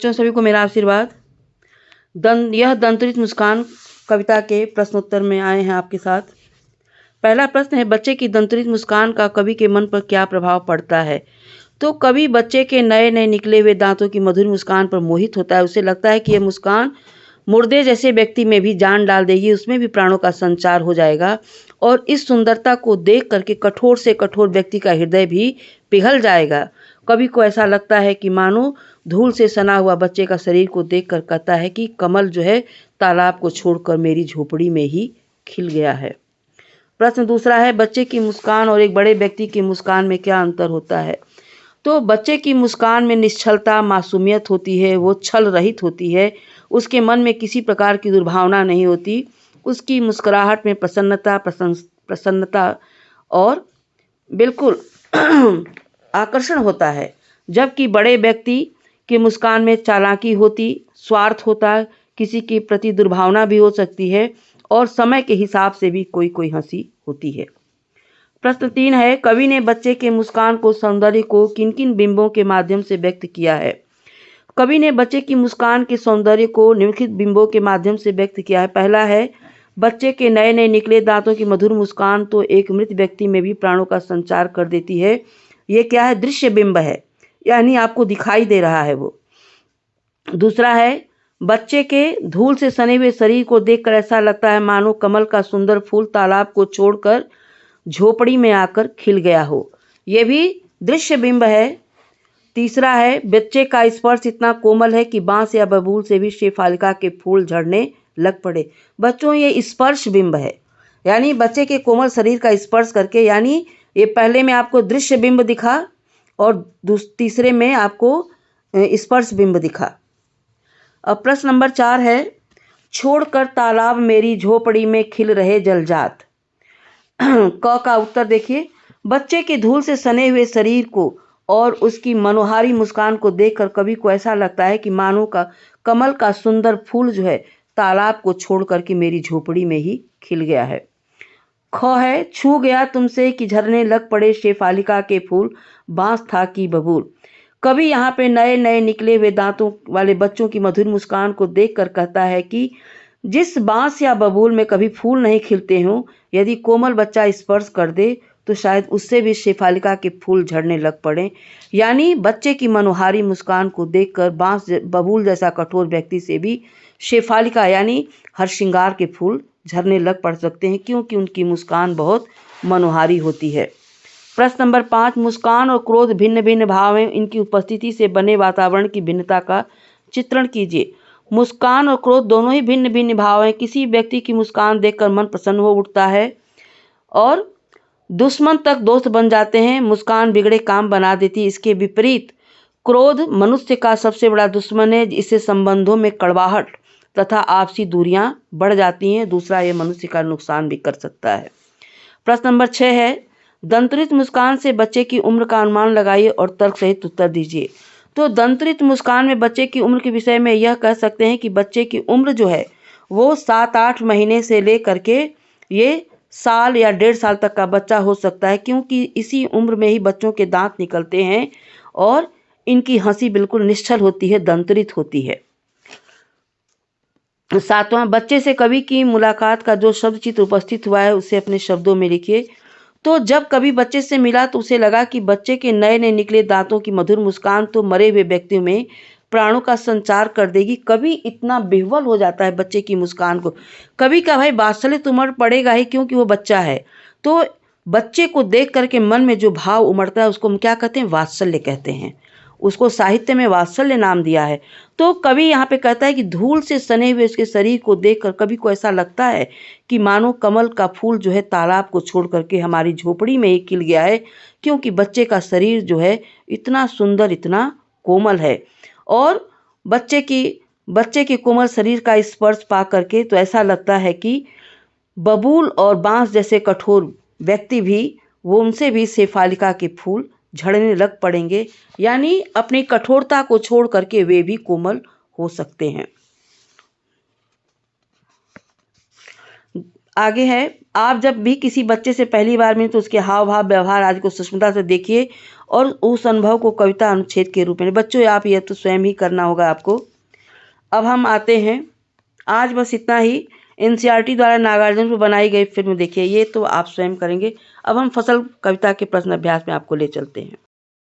बच्चों सभी को मेरा आशीर्वाद। यह दंतरित मुस्कान कविता के प्रश्नोत्तर में आए हैं आपके साथ। पहला प्रश्न है, बच्चे की दंतरित मुस्कान का कवि के मन पर क्या प्रभाव पड़ता है। तो कवि बच्चे के नए नए निकले हुए दांतों की मधुर मुस्कान पर मोहित होता है। उसे लगता है कि यह मुस्कान मुर्दे जैसे व्यक्ति में भी जान डाल देगी, उसमें भी प्राणों का संचार हो जाएगा और इस सुंदरता को देख करके कठोर से कठोर व्यक्ति का हृदय भी पिघल जाएगा। कवि को ऐसा लगता है कि मानो धूल से सना हुआ बच्चे का शरीर को देखकर कहता है कि कमल जो है तालाब को छोड़कर मेरी झोपड़ी में ही खिल गया है। प्रश्न दूसरा है, बच्चे की मुस्कान और एक बड़े व्यक्ति की मुस्कान में क्या अंतर होता है। तो बच्चे की मुस्कान में निश्चलता, मासूमियत होती है, वो छल रहित होती है, उसके मन में किसी प्रकार की दुर्भावना नहीं होती। उसकी मुस्कुराहट में प्रसन्नता और बिल्कुल आकर्षण होता है, जबकि बड़े व्यक्ति की मुस्कान में चालाकी होती, स्वार्थ होता, किसी के प्रति दुर्भावना भी हो सकती है और समय के हिसाब से भी कोई कोई हंसी होती है। प्रश्न 3 है, कवि ने बच्चे के मुस्कान को सौंदर्य को किन किन बिंबों के माध्यम से व्यक्त किया है। कवि ने बच्चे की मुस्कान के सौंदर्य को निम्नलिखित बिंबों के माध्यम से व्यक्त किया है। पहला है, बच्चे के नए नए निकले दांतों की मधुर मुस्कान तो एक मृत व्यक्ति में भी प्राणों का संचार कर देती है। ये क्या है, दृश्य बिंब है, यानी आपको दिखाई दे रहा है वो। दूसरा है, बच्चे के धूल से सने हुए शरीर को देखकर ऐसा लगता है मानो कमल का सुंदर फूल तालाब को छोड़कर झोपड़ी में आकर खिल गया हो, ये भी दृश्य बिंब है। तीसरा है, बच्चे का स्पर्श इतना कोमल है कि बांस या बबूल से भी शेफालिका के फूल झड़ने लग पड़े। बच्चों, ये स्पर्श बिंब है, यानी बच्चे के कोमल शरीर का स्पर्श करके, यानी ये पहले में आपको दृश्य बिंब दिखा और तीसरे में आपको स्पर्श बिंब दिखा। अब प्रश्न नंबर 4 है, छोड़कर तालाब मेरी झोपड़ी में खिल रहे जलजात। क का उत्तर देखिए, बच्चे के धूल से सने हुए शरीर को और उसकी मनोहारी मुस्कान को देखकर कवि को ऐसा लगता है कि मानो का कमल का सुंदर फूल जो है तालाब को छोड़ करके मेरी झोपड़ी में ही खिल गया है। ख है, छू गया तुमसे कि झरने लग पड़े शेफालिका के फूल, बांस था कि बबूल। कवि यहाँ पे नए नए निकले हुए दांतों वाले बच्चों की मधुर मुस्कान को देखकर कहता है कि जिस बांस या बबूल में कभी फूल नहीं खिलते हों, यदि कोमल बच्चा स्पर्श कर दे तो शायद उससे भी शेफालिका के फूल झड़ने लग पड़े। यानी बच्चे की मनोहारी मुस्कान को देखकर बांस बबूल जैसा कठोर व्यक्ति से भी शेफालिका यानी हर श्रृंगार के फूल झड़ने लग पड़ सकते हैं, क्योंकि उनकी मुस्कान बहुत मनोहारी होती है। प्रश्न नंबर 5, मुस्कान और क्रोध भिन्न भिन्न भाव हैं, इनकी उपस्थिति से बने वातावरण की भिन्नता का चित्रण कीजिए। मुस्कान और क्रोध दोनों ही भिन्न भिन्न भाव हैं। किसी व्यक्ति की मुस्कान देखकर मन प्रसन्न हो उठता है और दुश्मन तक दोस्त बन जाते हैं। मुस्कान बिगड़े काम बना देती है। इसके विपरीत क्रोध मनुष्य का सबसे बड़ा दुश्मन है। इससे संबंधों में कड़वाहट तथा आपसी दूरियां बढ़ जाती हैं। दूसरा, ये मनुष्य का नुकसान भी कर सकता है। प्रश्न नंबर 6 है, दंतरित मुस्कान से बच्चे की उम्र का अनुमान लगाइए और तर्क सहित उत्तर दीजिए। तो दंतरित मुस्कान में बच्चे की उम्र के विषय में यह कह सकते हैं कि बच्चे की उम्र जो है वो 7-8 महीने से लेकर के ये साल या 1.5 साल तक का बच्चा हो सकता है, क्योंकि इसी उम्र में ही बच्चों के दांत निकलते हैं और इनकी हंसी बिल्कुल निश्चल होती है, दंतरित होती है। 7वां, बच्चे से कवि की मुलाकात का जो शब्द चित्र उपस्थित हुआ है उसे अपने शब्दों में लिखिए। तो जब कवि बच्चे से मिला तो उसे लगा कि बच्चे के नए नए निकले दांतों की मधुर मुस्कान तो मरे हुए व्यक्तियों में प्राणों का संचार कर देगी। कवि इतना विह्वल हो जाता है बच्चे की मुस्कान को। कवि का भाई वात्सल्य तो उमड़ पड़ेगा ही, क्योंकि वो बच्चा है। तो बच्चे को देख करके मन में जो भाव उमड़ता है उसको हम क्या कहते हैं, वात्सल्य कहते हैं। उसको साहित्य में वात्सल्य नाम दिया है। तो कवि यहाँ पे कहता है कि धूल से सने हुए उसके शरीर को देखकर कवि को ऐसा लगता है कि मानो कमल का फूल जो है तालाब को छोड़ करके हमारी झोपड़ी में ही खिल गया है, क्योंकि बच्चे का शरीर जो है इतना सुंदर, इतना कोमल है। और बच्चे के कोमल शरीर का स्पर्श पा करके तो ऐसा लगता है कि बबूल और बांस जैसे कठोर व्यक्ति भी, वो उनसे भी शेफालिका के फूल झड़ने लग पड़ेंगे। यानी अपनी कठोरता को छोड़ करके वे भी कोमल हो सकते हैं। आगे है, आप जब भी किसी बच्चे से पहली बार मिलें तो उसके हाव भाव व्यवहार आदि को सूक्ष्मता से देखिए और उस अनुभव को कविता अनुच्छेद के रूप में। बच्चों आप ये तो स्वयं ही करना होगा आपको। अब हम आते हैं, आज बस इतना ही। एनसीईआरटी द्वारा नागार्जुन पर बनाई गई फिल्म देखिए, ये तो आप स्वयं करेंगे। अब हम फसल कविता के प्रश्न अभ्यास में आपको ले चलते हैं।